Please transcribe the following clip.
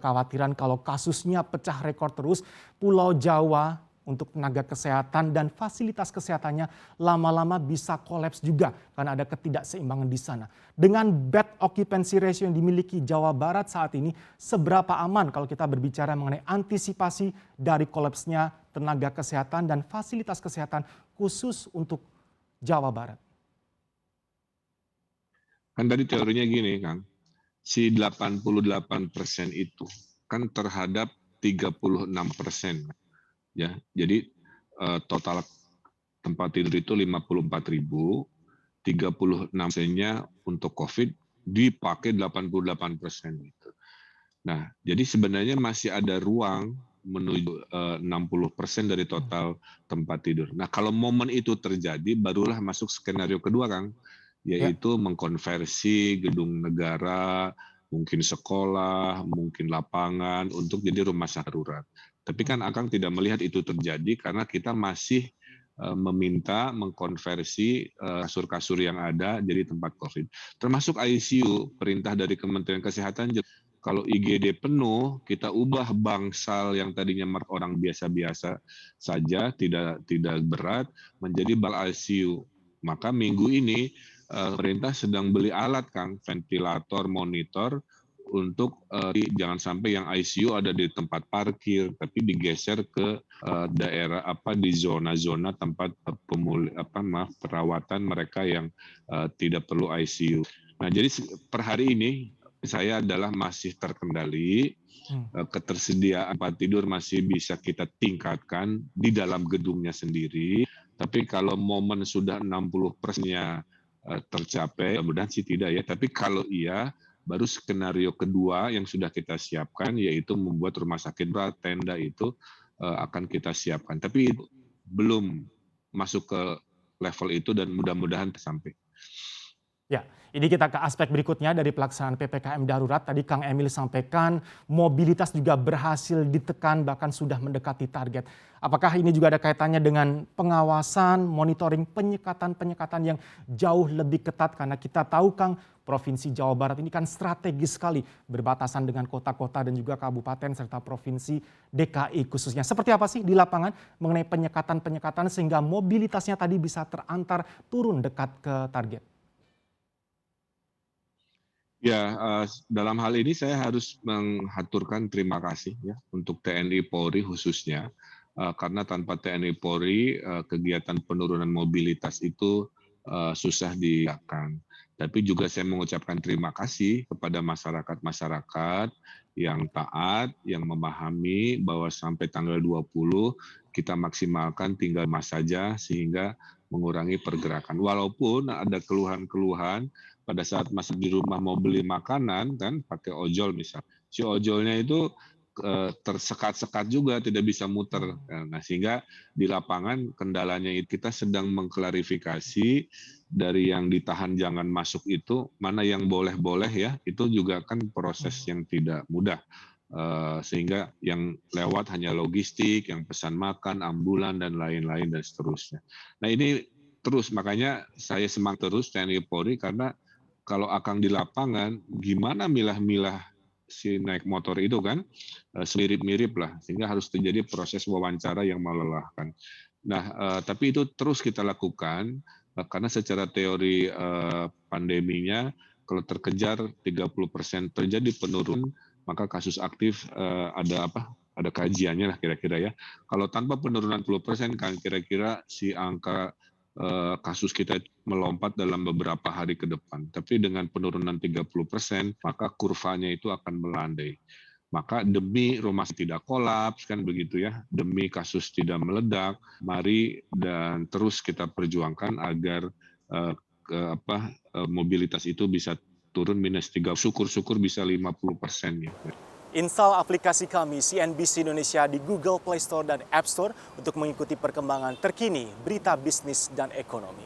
kekhawatiran kalau kasusnya pecah rekor terus, Pulau Jawa untuk tenaga kesehatan dan fasilitas kesehatannya lama-lama bisa kolaps juga karena ada ketidakseimbangan di sana. Dengan bed occupancy ratio yang dimiliki Jawa Barat saat ini, seberapa aman kalau kita berbicara mengenai antisipasi dari kolapsnya tenaga kesehatan dan fasilitas kesehatan khusus untuk Jawa Barat? Kan tadi teorinya gini, Kang. Si 88% itu kan terhadap 36%. Ya, jadi total tempat tidur itu 54.000, 36%-nya untuk COVID dipakai 88% gitu. Nah, jadi sebenarnya masih ada ruang menuju 60% dari total tempat tidur. Nah, kalau momen itu terjadi, barulah masuk skenario kedua, Kang, Ya. yaitu mengkonversi gedung negara, mungkin sekolah, mungkin lapangan untuk jadi rumah sakit darurat. Tapi kan Akang tidak melihat itu terjadi karena kita masih meminta mengkonversi kasur-kasur yang ada jadi tempat COVID. Termasuk ICU, perintah dari Kementerian Kesehatan, kalau IGD penuh, kita ubah bangsal yang tadinya orang biasa-biasa saja, tidak berat, menjadi bal ICU. Maka minggu ini pemerintah sedang beli alat, Kang, ventilator, monitor, untuk jangan sampai yang ICU ada di tempat parkir, tapi digeser ke daerah di zona-zona tempat perawatan mereka yang tidak perlu ICU. Nah, jadi per hari ini saya adalah masih terkendali, ketersediaan tempat tidur masih bisa kita tingkatkan di dalam gedungnya sendiri, tapi kalau momen sudah 60%-nya tercapai, mudah-mudahan sih tidak ya, tapi kalau iya, baru skenario kedua yang sudah kita siapkan, yaitu membuat rumah sakit berat, tenda itu akan kita siapkan. Tapi belum masuk ke level itu dan mudah-mudahan sampai. Ya, ini kita ke aspek berikutnya dari pelaksanaan PPKM darurat. Tadi Kang Emil sampaikan mobilitas juga berhasil ditekan bahkan sudah mendekati target. Apakah ini juga ada kaitannya dengan pengawasan, monitoring, penyekatan yang jauh lebih ketat? Karena kita tahu Kang, Provinsi Jawa Barat ini kan strategis sekali berbatasan dengan kota-kota dan juga kabupaten serta Provinsi DKI khususnya. Seperti apa sih di lapangan mengenai penyekatan sehingga mobilitasnya tadi bisa terantar turun dekat ke target? Ya, dalam hal ini saya harus mengaturkan terima kasih ya untuk TNI Polri khususnya, karena tanpa TNI Polri kegiatan penurunan mobilitas itu susah dilakukan. Tapi juga saya mengucapkan terima kasih kepada masyarakat-masyarakat yang taat, yang memahami bahwa sampai tanggal 20 kita maksimalkan tinggal mas saja sehingga mengurangi pergerakan. Walaupun ada keluhan-keluhan pada saat masih di rumah mau beli makanan kan pakai ojol misal, si ojolnya itu tersekat-sekat juga tidak bisa muter. Nah, sehingga di lapangan kendalanya itu kita sedang mengklarifikasi dari yang ditahan jangan masuk itu mana yang boleh-boleh ya, itu juga kan proses yang tidak mudah. Sehingga yang lewat hanya logistik, yang pesan makan, ambulan dan lain-lain dan seterusnya. Nah, ini terus makanya saya semangat terus TNI Polri karena kalau Akang di lapangan, gimana milah-milah si naik motor itu kan, mirip-mirip lah, sehingga harus terjadi proses wawancara yang melelahkan. Nah, tapi itu terus kita lakukan, karena secara teori pandeminya, kalau terkejar 30% terjadi penurunan, maka kasus aktif ada kajiannya lah kira-kira ya. Kalau tanpa penurunan 10%, kan kira-kira si angka kasus kita melompat dalam beberapa hari ke depan. Tapi dengan penurunan 30%, maka kurvanya itu akan melandai. Maka demi rumah tidak kolaps, kan begitu ya, demi kasus tidak meledak, mari dan terus kita perjuangkan agar mobilitas itu bisa turun -3, syukur-syukur bisa 50% gitu. Install aplikasi kami CNBC Indonesia di Google Play Store dan App Store untuk mengikuti perkembangan terkini berita bisnis dan ekonomi.